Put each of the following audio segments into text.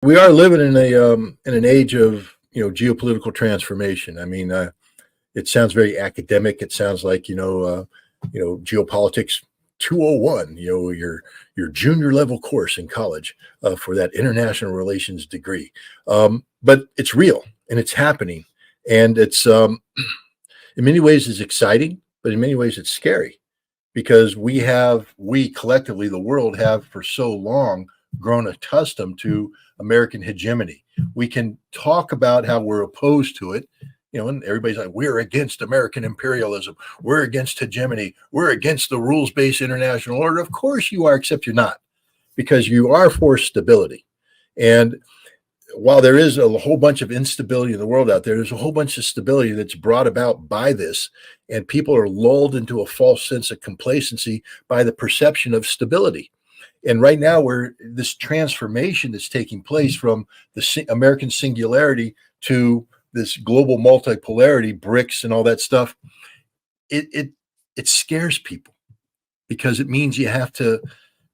we are living in an age of geopolitical transformation. I mean, it sounds very academic. It sounds like geopolitics 201. Your junior level course in college for that international relations degree. But it's real and it's happening, and it's in many ways it's exciting, but in many ways it's scary because we collectively, the world have for so long grown accustomed to American hegemony. We can talk about how we're opposed to it, and everybody's like, we're against American imperialism. We're against hegemony. We're against the rules-based international order. Of course you are, except you're not, because you are for stability. And while there is a whole bunch of instability in the world out there, there's a whole bunch of stability that's brought about by this. And people are lulled into a false sense of complacency by the perception of stability. And right now, where this transformation that's taking place from the American singularity to this global multipolarity, BRICS and all that stuff, it scares people because it means you have to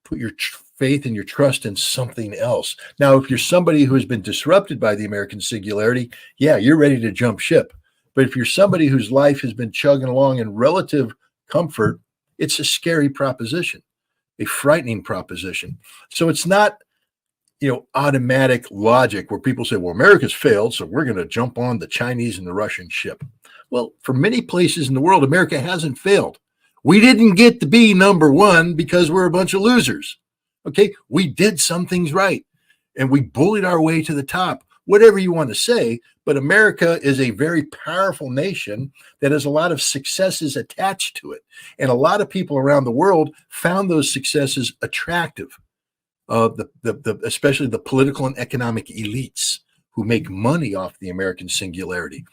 put your faith and your trust in something else. Now, if you're somebody who has been disrupted by the American singularity, yeah, you're ready to jump ship. But if you're somebody whose life has been chugging along in relative comfort, it's a scary proposition, a frightening proposition. So it's not, automatic logic where people say, well, America's failed, so we're going to jump on the Chinese and the Russian ship. Well, for many places in the world, America hasn't failed. We didn't get to be number one because we're a bunch of losers. Okay, we did some things right, and we bullied our way to the top, whatever you want to say. But America is a very powerful nation that has a lot of successes attached to it. And a lot of people around the world found those successes attractive, especially the political and economic elites who make money off the American singularity.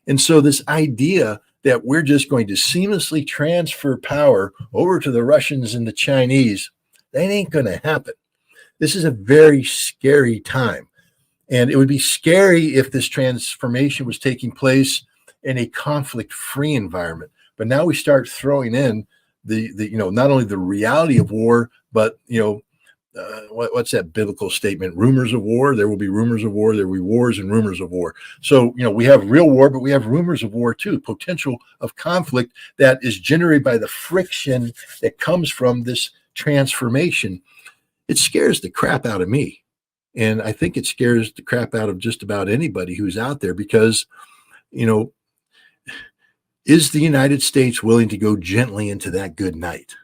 And so this idea that we're just going to seamlessly transfer power over to the Russians and the Chinese, that ain't going to happen. This is a very scary time. And it would be scary if this transformation was taking place in a conflict-free environment. But now we start throwing in the not only the reality of war, but what's that biblical statement? Rumors of war. There will be rumors of war. There will be wars and rumors of war. So we have real war, but we have rumors of war too. Potential of conflict that is generated by the friction that comes from this transformation. It scares the crap out of me. And I think it scares the crap out of just about anybody who's out there because, is the United States willing to go gently into that good night?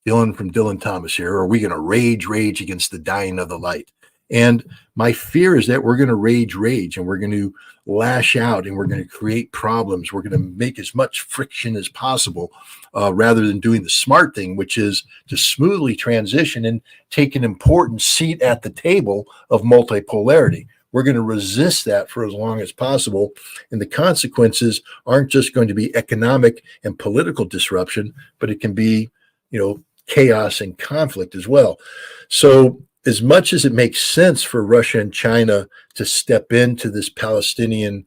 Dylan from Dylan Thomas here. Or are we going to rage against the dying of the light? And my fear is that we're going to rage, and we're going to lash out, and we're going to create problems. We're going to make as much friction as possible rather than doing the smart thing, which is to smoothly transition and take an important seat at the table of multipolarity. We're going to resist that for as long as possible. And the consequences aren't just going to be economic and political disruption, but it can be, chaos and conflict as well. So as much as it makes sense for Russia and China to step into this Palestinian,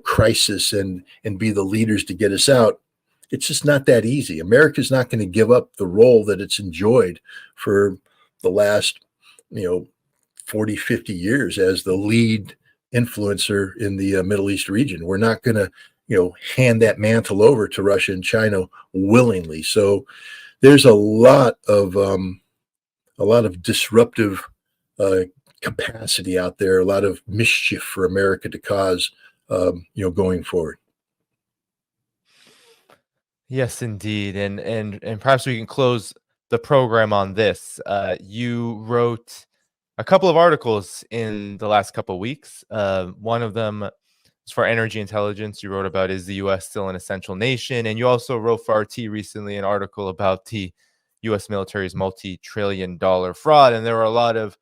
crisis and be the leaders to get us out, it's just not that easy. America's not going to give up the role that it's enjoyed for the last, 40, 50 years as the lead influencer in the Middle East region. We're not going to, hand that mantle over to Russia and China willingly. So there's a lot of disruptive capacity out there, a lot of mischief for America to cause, going forward. Yes, indeed, and perhaps we can close the program on this. You wrote a couple of articles in the last couple of weeks. One of them is for Energy Intelligence. You wrote about, is the U.S. still an essential nation? And you also wrote for RT recently an article about the U.S. military's multi-trillion-dollar fraud. And there were a lot of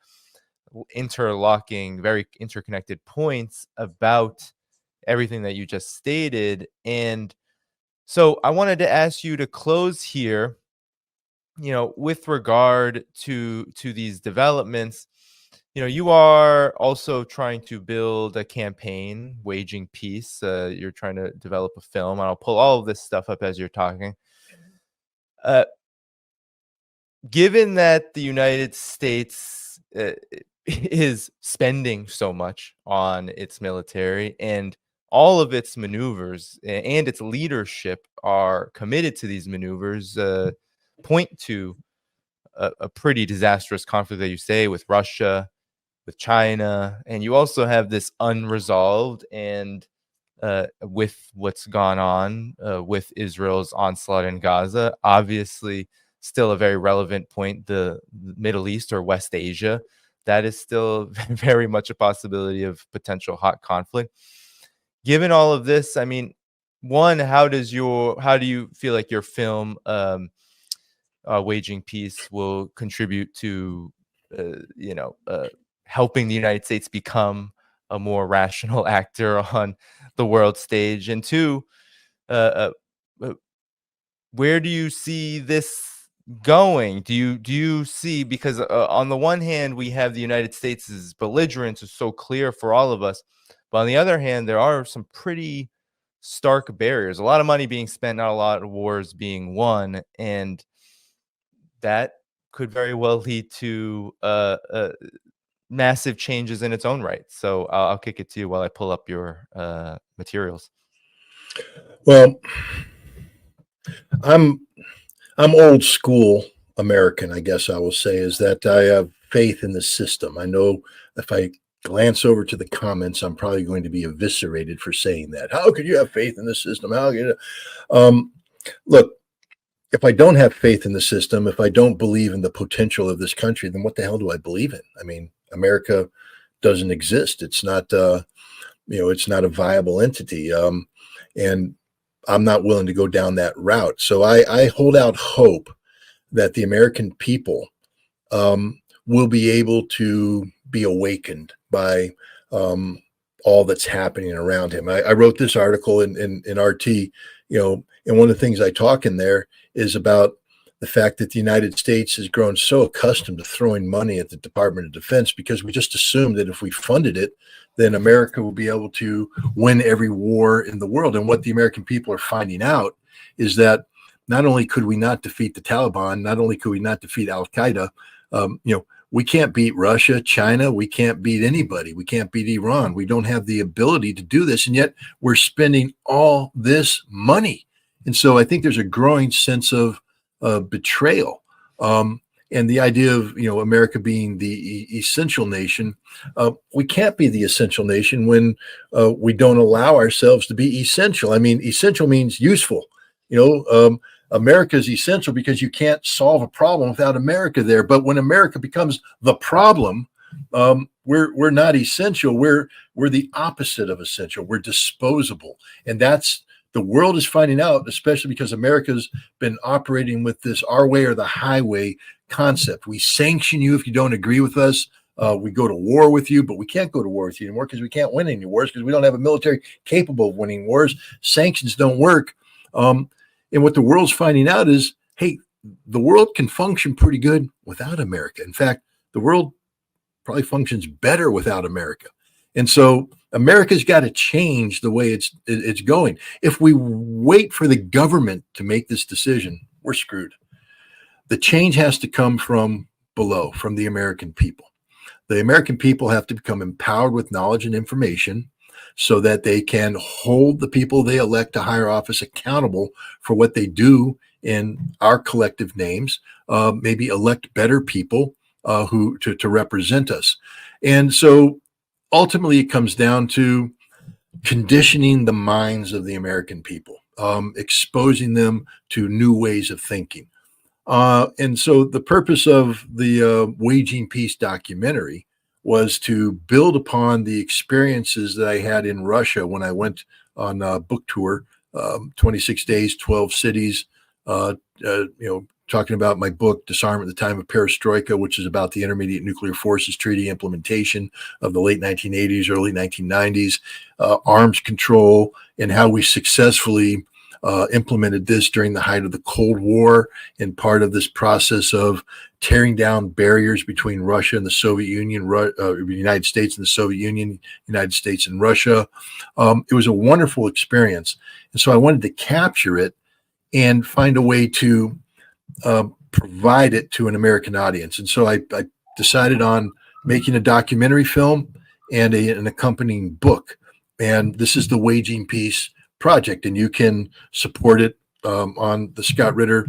interlocking, very interconnected points about everything that you just stated. And so I wanted to ask you to close here, with regard to these developments. You are also trying to build a campaign, waging peace. You're trying to develop a film. And I'll pull all of this stuff up as you're talking. Given that the United States is spending so much on its military, and all of its maneuvers and its leadership are committed to these maneuvers, point to a pretty disastrous conflict that you say with Russia, with China, and you also have this unresolved and with what's gone on with Israel's onslaught in Gaza. Obviously, still a very relevant point, the Middle East or West Asia. That is still very much a possibility of potential hot conflict. Given all of this, I mean, one, how do you feel like your film, Waging Peace, will contribute to, helping the United States become a more rational actor on the world stage? And two, uh, uh, where do you see this going? Do you see, because on the one hand we have the United States' belligerence is so clear for all of us, but on the other hand there are some pretty stark barriers. A lot of money being spent, not a lot of wars being won, and that could very well lead to massive changes in its own right. So I'll kick it to you while I pull up your materials. Well, I'm I'm old school American, I guess I will say, is that I have faith in the system. I know if I glance over to the comments, I'm probably going to be eviscerated for saying that. How could you have faith in the system? How could you? Look, if I don't have faith in the system, if I don't believe in the potential of this country, then what the hell do I believe in? I mean, America doesn't exist. It's not, it's not a viable entity. And I'm not willing to go down that route. So I hold out hope that the American people will be able to be awakened by all that's happening around him. I wrote this article in RT, and one of the things I talk in there is about the fact that the United States has grown so accustomed to throwing money at the Department of Defense because we just assume that if we funded it, then America will be able to win every war in the world. And what the American people are finding out is that not only could we not defeat the Taliban, not only could we not defeat Al Qaeda, we can't beat Russia, China. We can't beat anybody. We can't beat Iran. We don't have the ability to do this. And yet we're spending all this money. And so I think there's a growing sense of betrayal. And the idea of, America being the essential nation, we can't be the essential nation when we don't allow ourselves to be essential. I mean, essential means useful. America is essential because you can't solve a problem without America there. But when America becomes the problem, we're not essential. We're the opposite of essential. We're disposable, and that's the world is finding out, especially because America's been operating with this our way or the highway concept. We sanction you if you don't agree with us. We go to war with you, but we can't go to war with you anymore because we can't win any wars because we don't have a military capable of winning wars. Sanctions don't work. And what the world's finding out is, hey, the world can function pretty good without America. In fact, the world probably functions better without America. And so America's got to change the way it's going. If we wait for the government to make this decision, we're screwed. The change has to come from below, from the American people. The American people have to become empowered with knowledge and information so that they can hold the people they elect to higher office accountable for what they do in our collective names, maybe elect better people who to represent us. And so ultimately it comes down to conditioning the minds of the American people, exposing them to new ways of thinking. And so the purpose of the Waging Peace documentary was to build upon the experiences that I had in Russia when I went on a book tour, 26 days, 12 cities, talking about my book, Disarmament at the Time of Perestroika, which is about the Intermediate Nuclear Forces Treaty implementation of the late 1980s, early 1990s, arms control, and how we successfully implemented this during the height of the Cold War and part of this process of tearing down barriers between Russia and the Soviet Union, the United States and the Soviet Union, United States and Russia. It was a wonderful experience. And so I wanted to capture it and find a way to provide it to an American audience. And so I decided on making a documentary film and an accompanying book. And this is the Waging Peace Project, and you can support it on the Scott Ritter